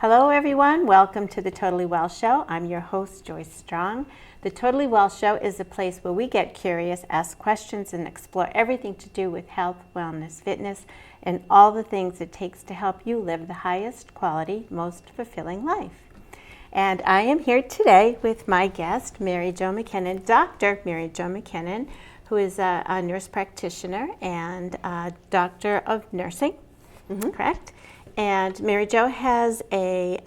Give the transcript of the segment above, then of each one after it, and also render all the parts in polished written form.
Hello everyone, welcome to the Totally Well Show. I'm your host, Joyce Strong. The Totally Well Show is a place where we get curious, ask questions, and explore everything to do with health, wellness, fitness, and all the things it takes to help you live the highest quality, most fulfilling life. And I am here today with my guest, Mary Jo MacKinnon, Dr. Mary Jo MacKinnon, who is a nurse practitioner and a doctor of nursing, correct? And Mary Jo has a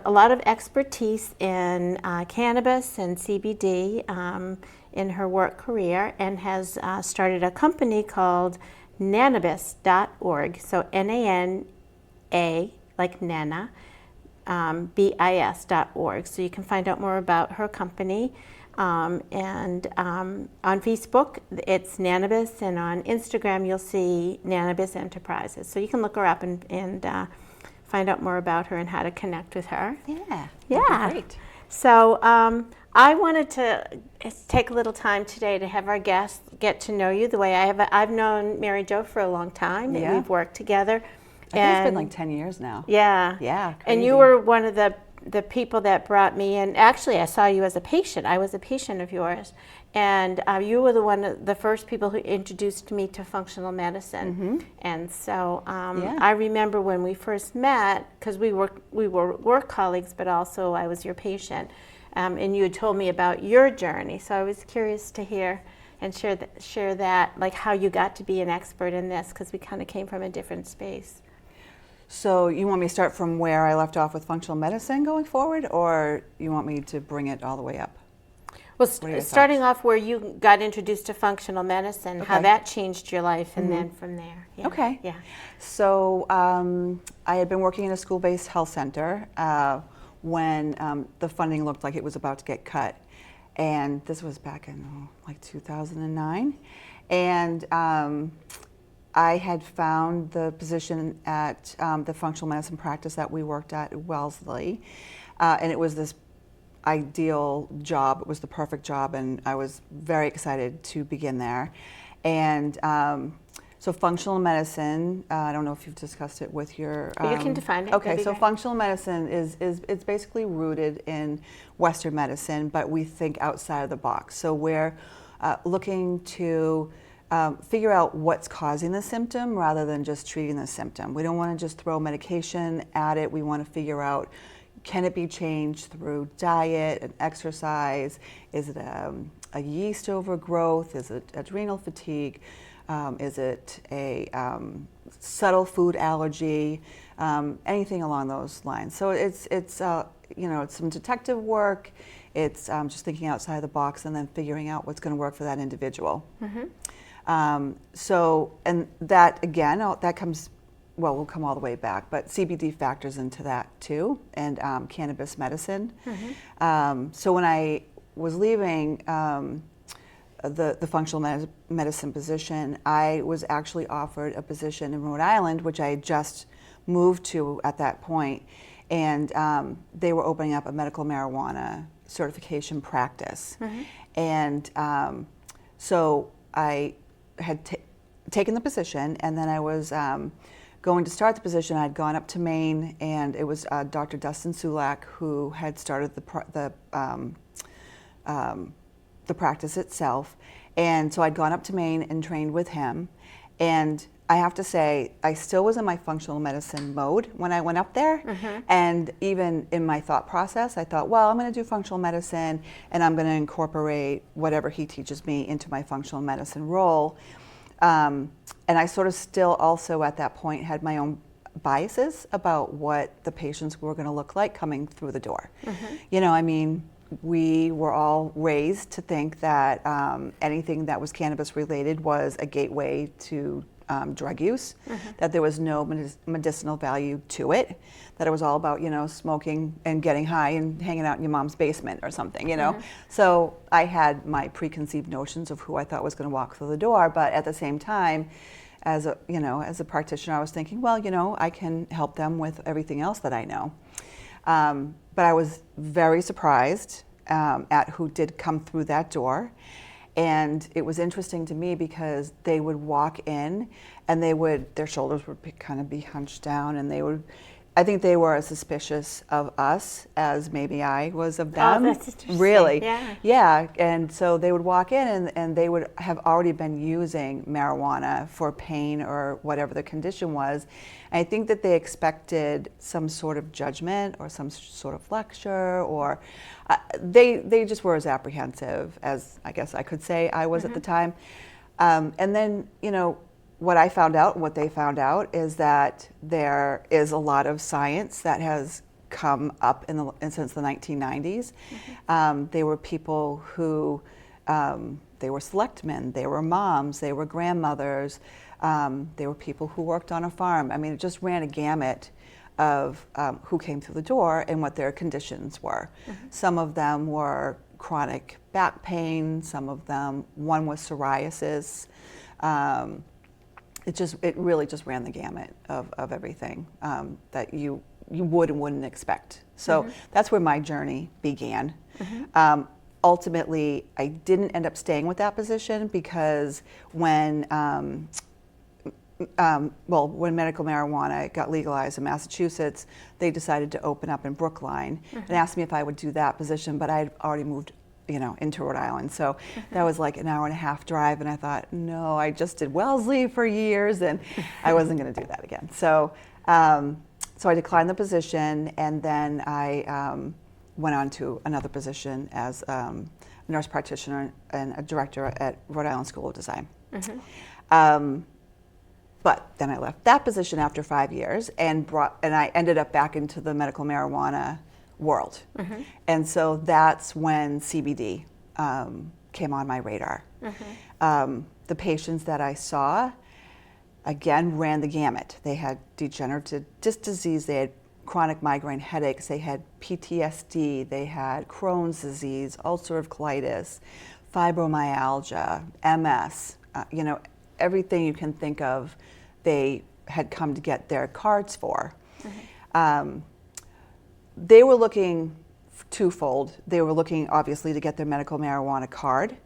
lot of expertise in cannabis and CBD in her work career, and has started a company called nanabis.org. So N-A-N-A, like Nana, BIS.org. So you can find out more about her company. And on Facebook, it's Nanabis, and on Instagram, you'll see Nanabis Enterprises. So you can look her up and find out more about her and how to connect with her. Yeah, yeah. Great. So I wanted to take a little time today to have our guests get to know you the way I have. I've known Mary Jo for a long time, and we've worked together. I think it's been like 10 years now. Yeah. Yeah. Crazy. And you were one of the people that brought me in. Actually, I saw you as a patient. I was a patient of yours, and you were the first people who introduced me to functional medicine. And so I remember when we first met, because we were work colleagues, but also I was your patient, and you had told me about your journey. So I was curious to hear and share that, like how you got to be an expert in this, because we kind of came from a different space. So you want me to start from where I left off with functional medicine going forward, or you want me to bring it all the way up? Well, starting off where you got introduced to functional medicine, how that changed your life, and then from there. Yeah. Okay. Yeah. So I had been working in a school-based health center when the funding looked like it was about to get cut. And this was back in like 2009. And I had found the position at the functional medicine practice that we worked at Wellesley, and it was this ideal job. It was the perfect job, and I was very excited to begin there. And so functional medicine, I don't know if you've discussed it with your... you can define it. Okay, so functional medicine is it's basically rooted in Western medicine, but we think outside of the box. So we're looking to figure out what's causing the symptom rather than just treating the symptom. We don't want to just throw medication at it. We want to figure out, can it be changed through diet and exercise? Is it a yeast overgrowth? Is it adrenal fatigue? Is it a subtle food allergy? Anything along those lines. So it's some detective work. It's just thinking outside the box and then figuring out what's going to work for that individual. And that, again, that comes, well, we'll come all the way back, but CBD factors into that too, and cannabis medicine. So when I was leaving the functional medicine position, I was actually offered a position in Rhode Island, which I had just moved to at that point, and they were opening up a medical marijuana certification practice. And so I had taken the position, and then I was going to start the position. I'd gone up to Maine, and it was Dr. Dustin Sulak who had started the practice itself. And so I'd gone up to Maine and trained with him. And I have to say, I still was in my functional medicine mode when I went up there. And even in my thought process, I thought, well, I'm going to do functional medicine, and I'm going to incorporate whatever he teaches me into my functional medicine role. And I sort of still also at that point had my own biases about what the patients were going to look like coming through the door. You know, I mean, we were all raised to think that anything that was cannabis related was a gateway to drug use, that there was no medicinal value to it, that it was all about, smoking and getting high and hanging out in your mom's basement or something, So I had my preconceived notions of who I thought was going to walk through the door, but at the same time, as a practitioner, I was thinking, well, I can help them with everything else that I know. But I was very surprised at who did come through that door. And it was interesting to me because they would walk in and their shoulders would kind of be hunched down, and I think they were as suspicious of us as maybe I was of them. Oh, that's interesting. Really? Yeah. Yeah. And so they would walk in and they would have already been using marijuana for pain or whatever the condition was. And I think that they expected some sort of judgment or some sort of lecture, or they just were as apprehensive as I guess I could say I was at the time. And then, what I found out, what they found out, is that there is a lot of science that has come up since the 1990s. They were people who, they were selectmen, they were moms, they were grandmothers, they were people who worked on a farm. I mean, it just ran a gamut of who came through the door and what their conditions were. Some of them were chronic back pain, one was psoriasis. It really just ran the gamut of everything that you would and wouldn't expect. So that's where my journey began. Ultimately, I didn't end up staying with that position because when medical marijuana got legalized in Massachusetts, they decided to open up in Brookline and asked me if I would do that position, but I had already moved into Rhode Island. So that was like an hour and a half drive. And I thought, no, I just did Wellesley for years and I wasn't going to do that again. So, so I declined the position, and then I went on to another position as a nurse practitioner and a director at Rhode Island School of Design. But then I left that position after 5 years and I ended up back into the medical marijuana world. And so that's when CBD came on my radar. The patients that I saw, again, ran the gamut. They had degenerative disc disease, they had chronic migraine headaches, they had PTSD, they had Crohn's disease, ulcerative colitis, fibromyalgia, MS, everything you can think of, they had come to get their cards for. They were looking twofold. They were looking, obviously, to get their medical marijuana card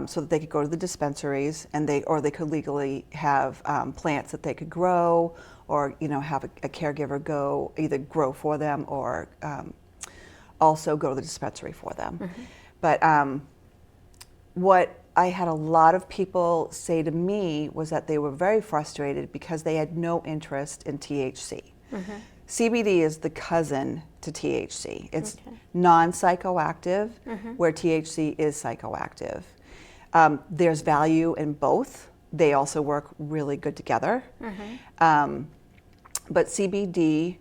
so that they could go to the dispensaries or they could legally have plants that they could grow, or have a caregiver either grow for them or also go to the dispensary for them. But what I had a lot of people say to me was that they were very frustrated because they had no interest in THC. CBD is the cousin to THC. It's non-psychoactive, where THC is psychoactive. There's value in both. They also work really good together. But CBD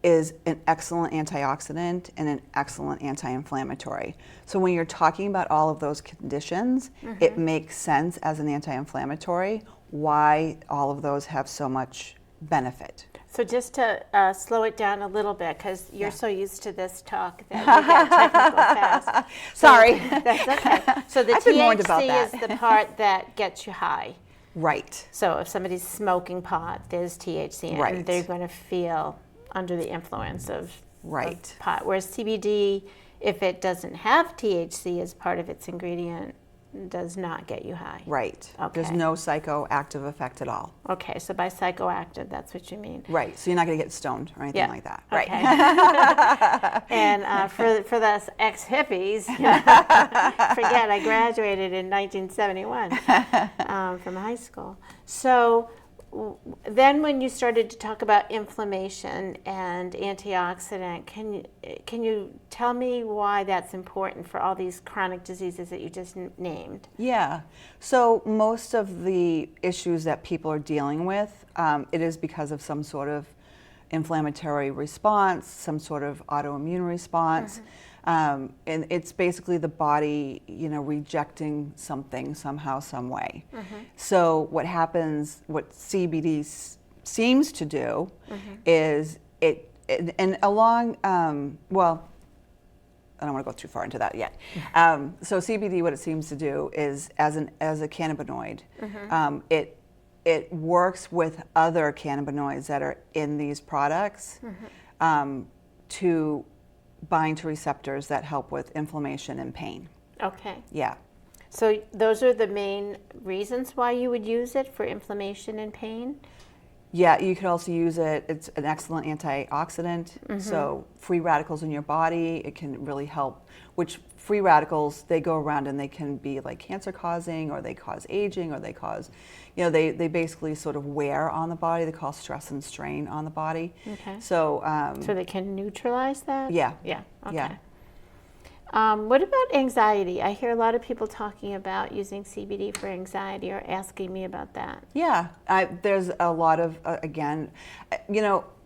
is an excellent antioxidant and an excellent anti-inflammatory. So when you're talking about all of those conditions, it makes sense as an anti-inflammatory why all of those have so much benefit. So just to slow it down a little bit, because you're so used to this talk that you get technical fast. Sorry. That's okay. So the I've been warned about THC that. is the part that gets you high. Right. So if somebody's smoking pot, there's THC in it, and they're going to feel under the influence of pot. Whereas CBD, if it doesn't have THC as part of its ingredient, does not get you high. Right. Okay. There's no psychoactive effect at all. Okay, so by psychoactive, that's what you mean. Right. So you're not going to get stoned or anything like that. Okay. Right. And for us ex-hippies, forget I graduated in 1971 from high school. So then when you started to talk about inflammation and antioxidant, can you tell me why that's important for all these chronic diseases that you just named? Yeah. So most of the issues that people are dealing with, it is because of some sort of inflammatory response, some sort of autoimmune response. And it's basically the body, rejecting something somehow, some way. So what happens, what CBD seems to do is well, I don't want to go too far into that yet. So CBD, what it seems to do is, as a cannabinoid, it works with other cannabinoids that are in these products to bind to receptors that help with inflammation and pain. Okay. Yeah. So those are the main reasons why you would use it, for inflammation and pain? Yeah, you could also use it. It's an excellent antioxidant. So free radicals in your body, it can really help. Which free radicals, they go around and they can be like cancer causing, or they cause aging, or they cause, they basically sort of wear on the body. They cause stress and strain on the body. Okay. So So they can neutralize that? yeah. Yeah. Okay. Yeah. What about anxiety? I hear a lot of people talking about using CBD for anxiety or asking me about that. Yeah, there's a lot of, again,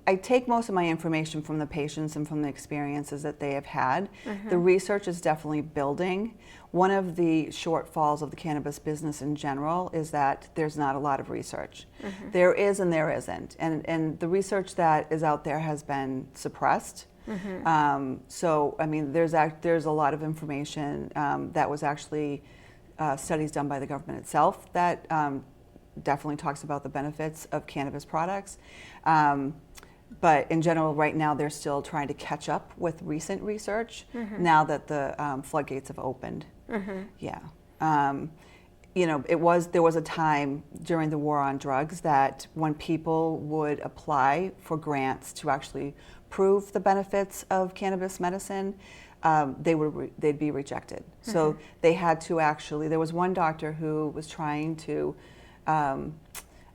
I take most of my information from the patients and from the experiences that they have had. The research is definitely building. One of the shortfalls of the cannabis business in general is that there's not a lot of research. There is and there isn't. And the research that is out there has been suppressed. So, I mean, there's a lot of information that was actually studies done by the government itself that definitely talks about the benefits of cannabis products. But in general, right now, they're still trying to catch up with recent research now that the floodgates have opened. Yeah. There was a time during the war on drugs that when people would apply for grants to actually prove the benefits of cannabis medicine, they'd be rejected. So they had to actually, there was one doctor who was trying to,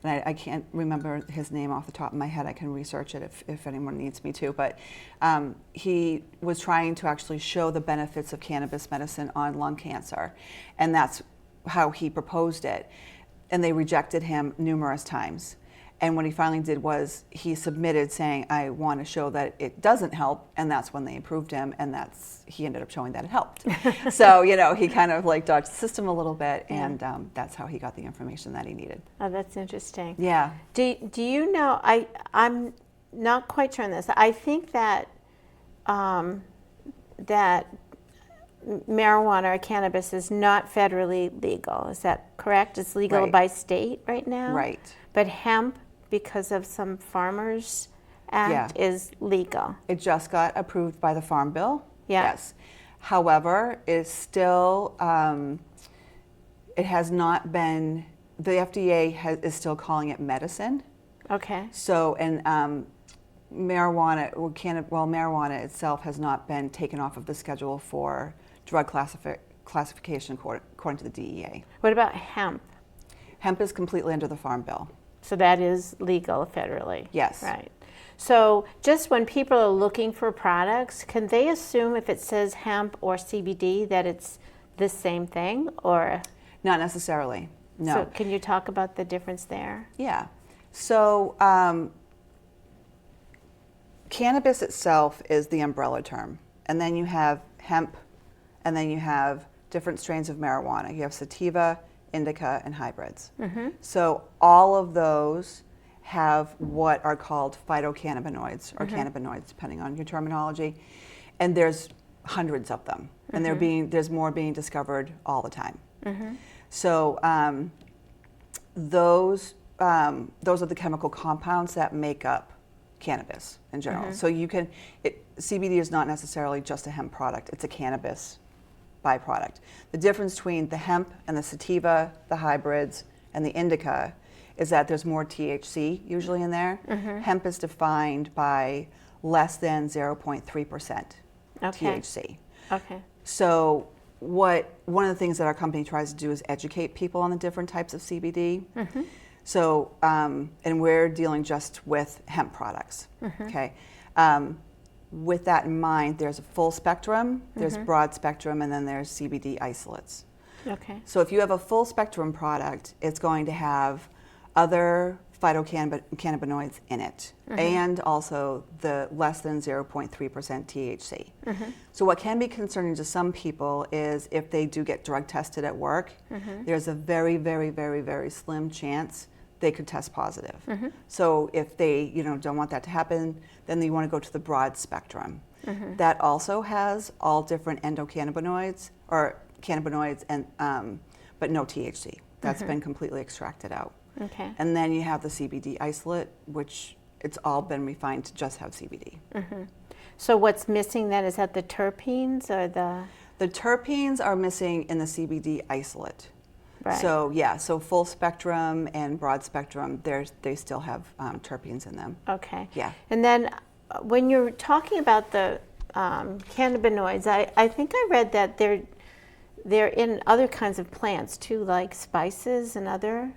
and I can't remember his name off the top of my head. I can research it if anyone needs me to. But he was trying to actually show the benefits of cannabis medicine on lung cancer. And that's how he proposed it. And they rejected him numerous times. And what he finally did was he submitted saying, I want to show that it doesn't help. And that's when they approved him. And he ended up showing that it helped. So, he kind of like dodged the system a little bit. And that's how he got the information that he needed. Oh, that's interesting. Yeah. Do you know, I'm not quite sure on this. I think that that marijuana or cannabis is not federally legal. Is that correct? It's legal by state right now? Right. But hemp, because of some Farmers Act, is legal. It just got approved by the Farm Bill. Yeah. Yes. However, it's still, it has not been, the FDA is still calling it medicine. Okay. So, and marijuana itself has not been taken off of the schedule for drug classification according to the DEA. What about hemp? Hemp is completely under the Farm Bill. So that is legal federally? Yes. Right. So just when people are looking for products, can they assume if it says hemp or CBD that it's the same thing, or? Not necessarily, no. So can you talk about the difference there? Yeah. So cannabis itself is the umbrella term. And then you have hemp, and then you have different strains of marijuana. You have sativa, indica, and hybrids. So all of those have what are called phytocannabinoids, or cannabinoids, depending on your terminology. And there's hundreds of them. And there's more being discovered all the time. So those are the chemical compounds that make up cannabis in general. So CBD is not necessarily just a hemp product, it's a cannabis byproduct. The difference between the hemp and the sativa, the hybrids, and the indica is that there's more THC usually in there. Hemp is defined by less than 0.3% THC. Okay. So one of the things that our company tries to do is educate people on the different types of CBD. So, and we're dealing just with hemp products, okay? With that in mind, there's a full spectrum, there's broad spectrum, and then there's CBD isolates. Okay. So if you have a full spectrum product, it's going to have other phytocannabinoids in it, and also the less than 0.3% THC. So what can be concerning to some people is if they do get drug tested at work, there's a very, very, very, very slim chance they could test positive. So if they don't want that to happen, then you want to go to the broad spectrum. That also has all different endocannabinoids or cannabinoids, and but no THC. That's been completely extracted out. Okay. And then you have the CBD isolate, which it's all been refined to just have CBD. So what's missing then, is that the terpenes or the? The terpenes are missing in the CBD isolate. Right. So yeah, so full spectrum and broad spectrum, they still have terpenes in them. Okay. Yeah. And then when you're talking about the cannabinoids, I think I read that they're in other kinds of plants too, like spices and other.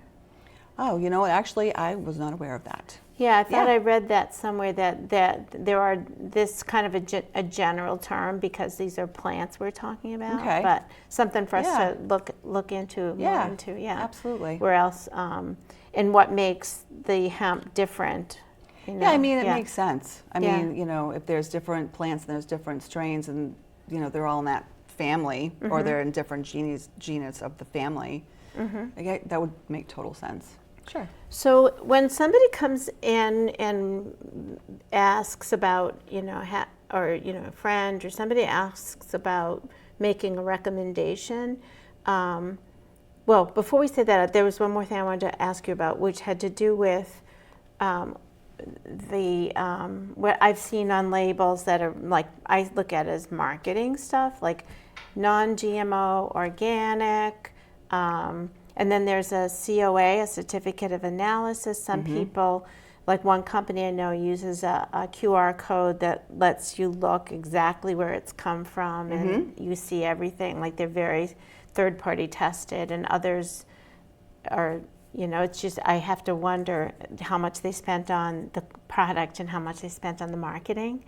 Oh, you know what? Actually, I was not aware of that. Yeah, I thought Yeah. I read that somewhere that there are this kind of a general term because these are plants we're talking about. Okay. But something for us Yeah. to look into more Yeah, into. Yeah. absolutely. Where else? And what makes the hemp different? You know? Yeah, I mean, it Yeah. makes sense. I Yeah. mean, if there's different plants and there's different strains and, they're all in that family or they're in different genus of the family, that would make total sense. Sure. So when somebody comes in and asks about, a friend or somebody asks about making a recommendation, well, before we say that, there was one more thing I wanted to ask you about, which had to do with what I've seen on labels that are like, I look at as marketing stuff, like non-GMO, organic, and then there's a COA, a certificate of analysis. Some people, like one company I know, uses a QR code that lets you look exactly where it's come from and you see everything. Like they're very third-party tested, and others are, it's just, I have to wonder how much they spent on the product and how much they spent on the marketing.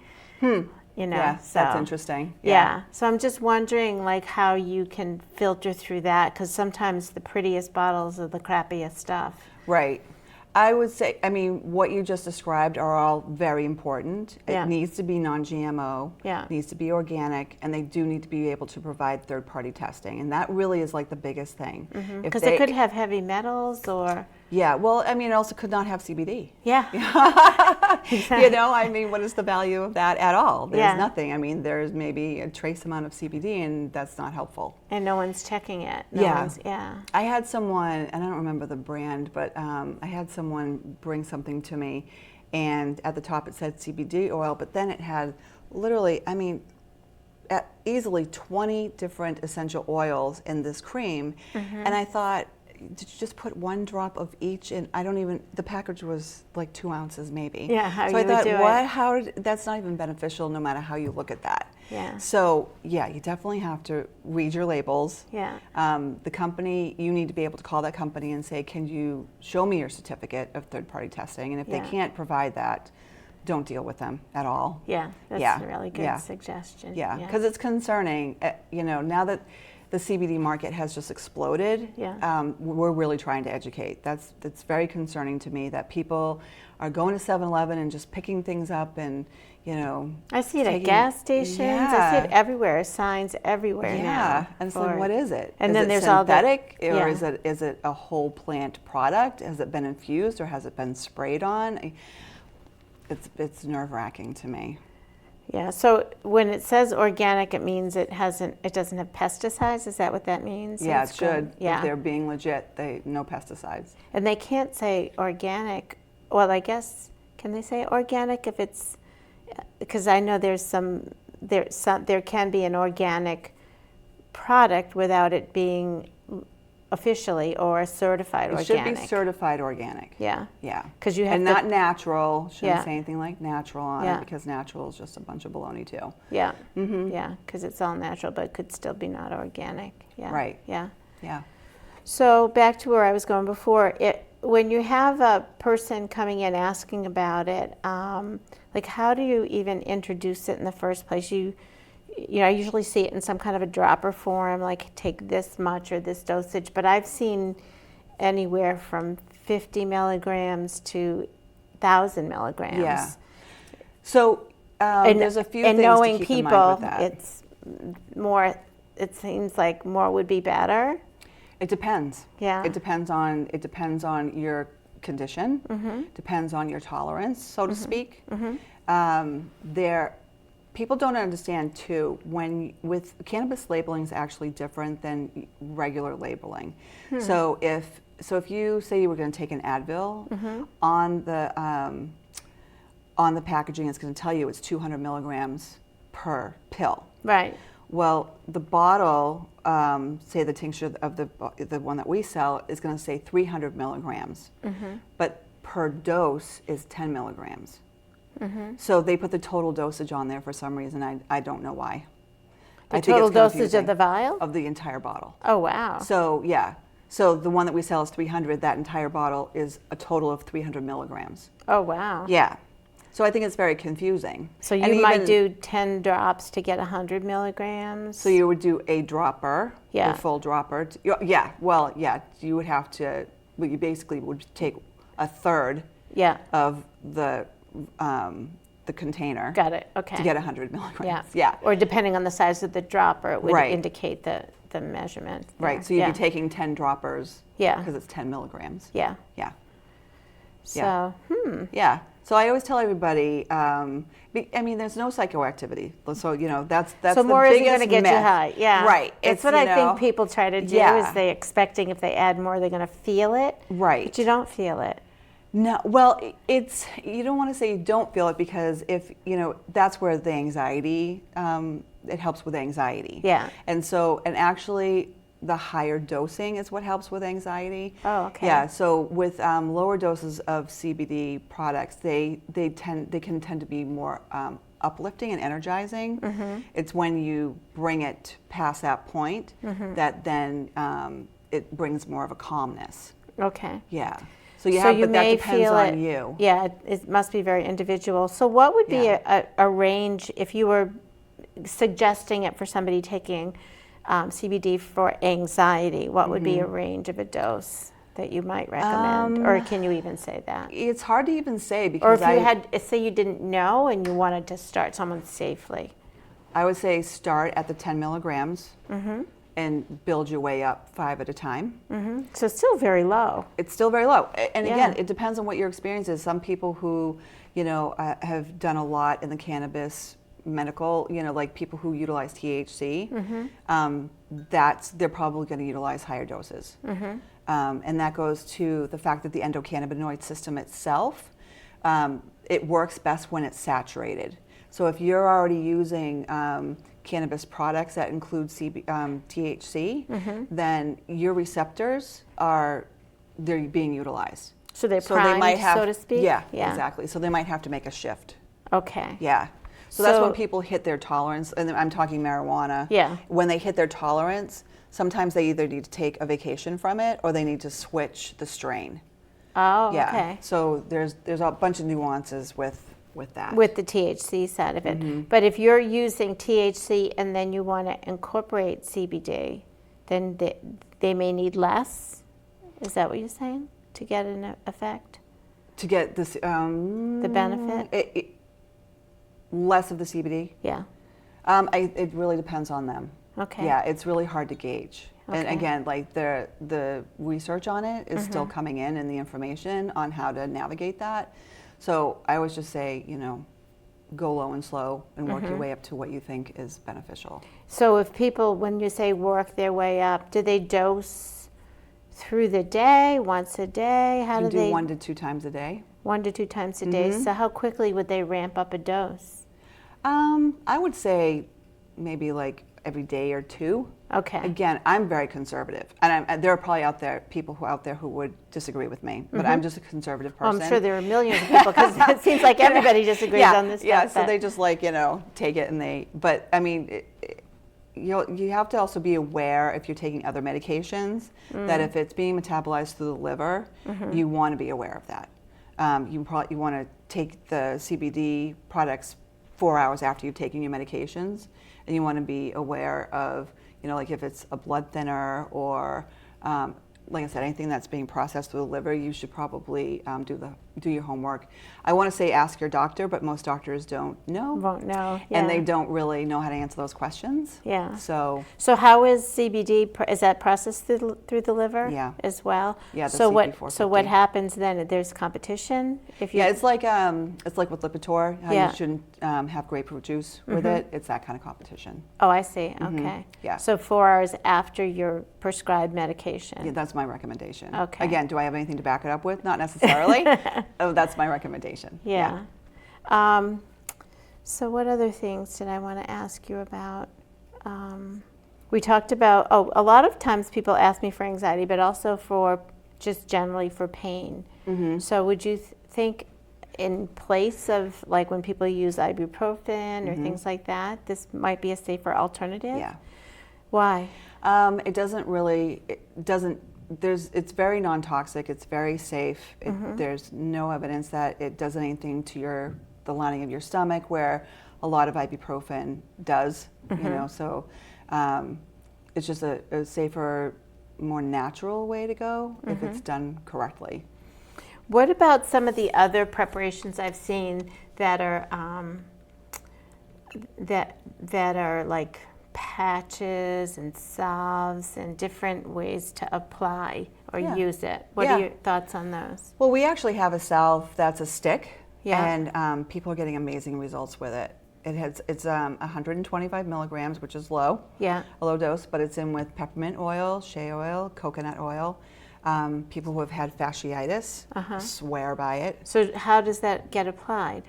Yeah, So, that's interesting. yeah. So I'm just wondering, like, how you can filter through that, because sometimes the prettiest bottles are the crappiest stuff. Right. I would say, I mean, what you just described are all very important. Yeah. It needs to be non-GMO, Yeah. needs to be organic, and they do need to be able to provide third-party testing. And that really is like the biggest thing. Because it could have heavy metals or... Yeah, well, I mean, it also could not have CBD. Yeah. I mean, what is the value of that at all? There's Yeah. nothing. I mean, there's maybe a trace amount of CBD, and that's not helpful. And no one's checking it. Yeah. I had someone, and I don't remember the brand, but I had someone bring something to me, and at the top it said CBD oil, but then it had literally, I mean, easily 20 different essential oils in this cream. And I thought, did you just put one drop of each in? The package was like 2 ounces maybe. Yeah, how so you I thought, would do it. that's not even beneficial no matter how you look at that. Yeah. So yeah, you definitely have to read your labels. Yeah. The company, you need to be able to call that company and say, can you show me your certificate of third-party testing? And if they can't provide that, don't deal with them at all. Yeah, that's a really good suggestion. Yeah, because it's concerning. Now that the CBD market has just exploded, we're really trying to educate. That's very concerning to me that people are going to 7-Eleven and just picking things up and, I see it at gas stations. I see it everywhere, signs everywhere now. Yeah, and so what is it? And is then it there's synthetic, all the... or is it a whole plant product? Has it been infused or has it been sprayed on? It's nerve-wracking to me. Yeah, so when it says organic, it means it doesn't have pesticides. Is that what that means? Yeah, it should. Yeah. If they're being legit, no pesticides. And they can't say organic. Well, I guess, can they say organic if it's, because I know there can be an organic product without it being officially or certified organic. It should be certified organic. Yeah. Yeah. Because you have not natural. Shouldn't Yeah. say anything like natural on Yeah. it because natural is just a bunch of baloney too. Yeah. Yeah, because it's all natural, but it could still be not organic. Yeah. Right. Yeah. Yeah. So back to where I was going before, when you have a person coming in asking about it, like how do you even introduce it in the first place? I usually see it in some kind of a dropper form, like take this much or this dosage, but I've seen anywhere from 50 milligrams to 1,000 milligrams. Yeah. So there's a few things knowing to keep people, in mind with that. it's more. It seems like more would be better. It depends. Yeah. It depends on your condition. Depends on your tolerance, so to speak. People don't understand too, with cannabis labeling is actually different than regular labeling. So if you say you were going to take an Advil, on the packaging it's going to tell you it's 200 milligrams per pill. Right. Well, the bottle, say the tincture of the one that we sell, is going to say 300 milligrams, but per dose is 10 milligrams. So they put the total dosage on there for some reason. I don't know why. The total dosage of the vial? Of the entire bottle. Oh, wow. So, yeah. So the one that we sell is 300. That entire bottle is a total of 300 milligrams. Oh, wow. Yeah. So I think it's very confusing. So you might do 10 drops to get 100 milligrams? So you would do a dropper, Yeah. a full dropper. Yeah, well, yeah, you would have to, well, you basically would take a third Yeah. of the container. Got it. Okay. To get 100 milligrams. Yeah. Yeah. Or depending on the size of the dropper, it would Right. indicate the measurement. Right, there. so you'd Yeah. be taking 10 droppers. Yeah. Because it's 10 milligrams. Yeah. Yeah. So, Yeah. So I always tell everybody, I mean, there's no psychoactivity. So, you know, that's so the more isn't biggest going to get myth. you high. Yeah. Right. It's what I think people try to do Yeah. is they expecting if they add more, they're going to feel it. Right. But you don't feel it. No, well, it's, you don't want to say you don't feel it because if, you know, that's where the anxiety, it helps with anxiety. Yeah. And so, and actually the higher dosing is what helps with anxiety. Oh, okay. Yeah, so with lower doses of CBD products, they can tend to be more uplifting and energizing. It's when you bring it past that point that then it brings more of a calmness. Okay. Yeah. So you have, but that depends on you. Yeah, it must be very individual. So what would be a range if you were suggesting it for somebody taking CBD for anxiety? What would be a range of a dose that you might recommend? Or can you even say that? It's hard to even say Or because if you had, say you didn't know and you wanted to start someone safely. I would say start at the 10 milligrams and build your way up 5 at a time. So it's still very low. It's still very low. And again, Yeah. it depends on what your experience is. Some people who, you know, have done a lot in the cannabis medical, you know, like people who utilize THC, they're probably going to utilize higher doses. And that goes to the fact that the endocannabinoid system itself, it works best when it's saturated. So if you're already using cannabis products that include THC, then your receptors they're being utilized. So they're So primed, they might have, so to speak? Yeah, exactly. So they might have to make a shift. Okay. Yeah. So that's when people hit their tolerance, and I'm talking marijuana. Yeah. When they hit their tolerance, sometimes they either need to take a vacation from it or they need to switch the strain. Oh, Yeah. okay. So there's a bunch of nuances with that. With the THC side of it. But if you're using THC and then you want to incorporate CBD, then they may need less? Is that what you're saying? To get an effect? To get this The benefit? Less of the CBD. Yeah. It really depends on them. Okay. Yeah, it's really hard to gauge. And Okay. again, like the research on it is still coming in and the information on how to navigate that. So I always just say, you know, go low and slow and work your way up to what you think is beneficial. So if people, when you say work their way up, do they dose through the day, once a day? How You do do they? 1 to 2 times a day. 1 to 2 times a day. So how quickly would they ramp up a dose? I would say maybe like every day or 2. Okay. Again, I'm very conservative, and there are probably people out there who would disagree with me, but I'm just a conservative person. Well, I'm sure there are millions of people because it seems like everybody disagrees on this stuff. Yeah, so they just like, you know, take it and but I mean, you have to also be aware if you're taking other medications that if it's being metabolized through the liver, you want to be aware of that. You want to take the CBD products 4 hours after you've taken your medications, and you want to be aware of, you know, like if it's a blood thinner or, like I said, anything that's being processed through the liver, you should probably do your homework. I want to say ask your doctor, but most doctors don't know. Won't know. Yeah. And they don't really know how to answer those questions. Yeah. So how is CBD, is that processed through the liver as well? Yeah, the so CB450. what happens then? There's competition? It's like with Lipitor, how Yeah. you shouldn't have grapefruit juice with it. It's that kind of competition. Oh, I see. Okay. Yeah. So 4 hours after your prescribed medication. Yeah, that's my recommendation. Okay. Again, do I have anything to back it up with? Not necessarily. That's my recommendation. Yeah. So what other things did I want to ask you about? We talked about, a lot of times people ask me for anxiety, but also for just generally for pain. So would you think in place of like when people use ibuprofen or things like that, this might be a safer alternative? Yeah. Why? It doesn't really, it's very non-toxic, it's very safe. There's no evidence that it does anything to the lining of your stomach, where a lot of ibuprofen does, you know, so it's just a safer, more natural way to go if it's done correctly. What about some of the other preparations I've seen that are that are like patches and salves and different ways to apply or use it? What are your thoughts on those? Well, we actually have a salve that's a stick, Yeah. and people are getting amazing results with it. It's 125 milligrams, which is low, Yeah. a low dose, but it's in with peppermint oil, shea oil, coconut oil. People who have had fasciitis swear by it. So how does that get applied?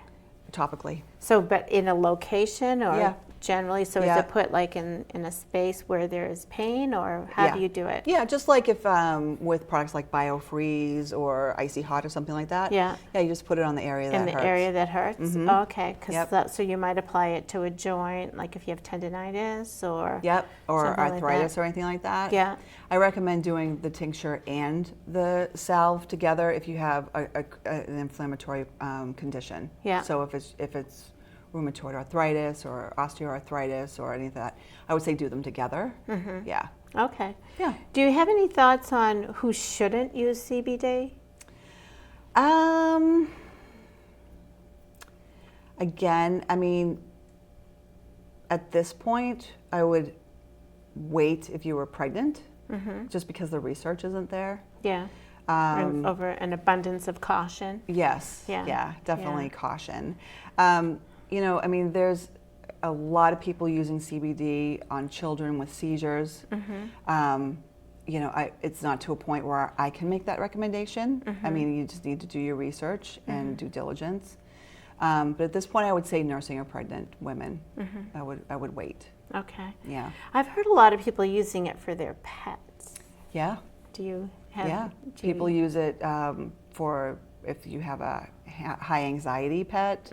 Topically. So, but in a location or generally? So is Yeah. it put like in a space where there is pain, or how do you do it? Yeah, just like if with products like BioFreeze or Icy Hot or something like that. Yeah. Yeah, you just put it on the area that In hurts. the area that hurts? Okay, Yep. so you might apply it to a joint, like if you have tendinitis or Yep, or something like arthritis that. or anything like that. Yeah. I recommend doing the tincture and the salve together if you have an inflammatory condition. Yeah. So if it's rheumatoid arthritis or osteoarthritis or any of that, I would say do them together. Yeah. Okay. Yeah. Do you have any thoughts on who shouldn't use CBD? Again, I mean, at this point, I would wait if you were pregnant, just because the research isn't there. Yeah. Over an abundance of caution. Yes. Yeah. Yeah, definitely Yeah. caution. You know, I mean, there's a lot of people using CBD on children with seizures. You know, it's not to a point where I can make that recommendation. I mean, you just need to do your research and due diligence. But at this point, I would say nursing or pregnant women. I would wait. Okay. Yeah. I've heard a lot of people using it for their pets. Yeah. Do you have? Yeah. do you- People use it for if you have a high anxiety pet,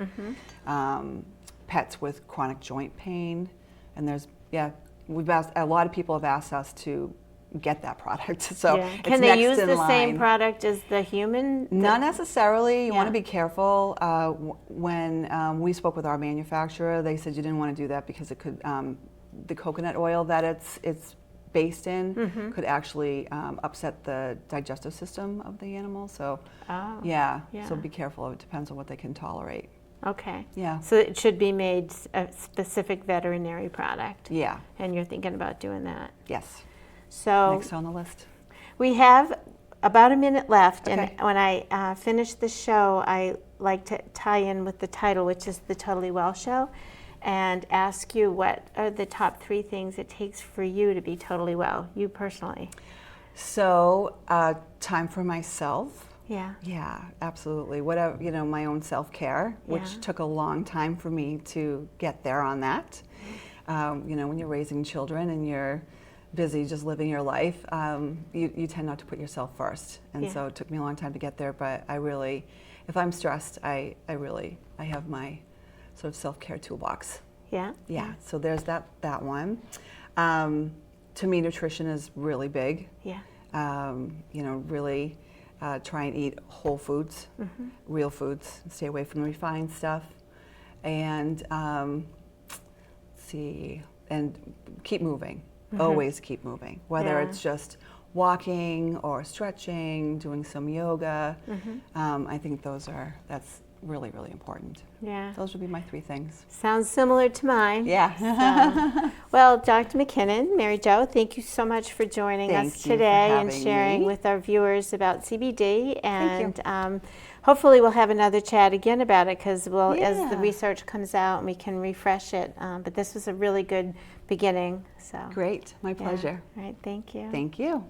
pets with chronic joint pain, and there's we've asked, a lot of people have asked us to get that product. So Yeah. it's Can they next use in the line. same product as the human? Not necessarily. You want Yeah. to be careful. When we spoke with our manufacturer, they said you didn't want to do that because it could, the coconut oil that it's based in could actually upset the digestive system of the animal. So, Yeah. so be careful. It depends on what they can tolerate. Okay. Yeah. So it should be made a specific veterinary product. Yeah. And you're thinking about doing that. Yes. So Next on the list. we have about a minute left, Okay. and when I finish the show, I like to tie in with the title, which is the Totally Well Show, and ask you what are the top 3 things it takes for you to be totally well, you personally. So, time for myself. Yeah. Yeah, absolutely. Whatever, you know, my own self-care, which Yeah. took a long time for me to get there on that. You know, when you're raising children and you're busy just living your life, you tend not to put yourself first. And so it took me a long time to get there, but I really, if I'm stressed, I have my sort of self-care toolbox. Yeah. Yeah, so there's that one. To me, nutrition is really big. Yeah. You know, really try and eat whole foods, real foods, stay away from the refined stuff, and and keep moving. Always keep moving, whether Yeah. it's just walking or stretching, doing some yoga. I think that's really, really important. Yeah. Those would be my 3 things. Sounds similar to mine. Yeah. So, well, Dr. MacKinnon, Mary Jo, thank you so much for joining Thank us you for today and having sharing me. with our viewers about CBD. Thank And hopefully we'll have another chat again about it, because as the Yeah. research comes out, we can refresh it. But this was a really good beginning. So Great. My yeah. pleasure. All right. Thank you. Thank you.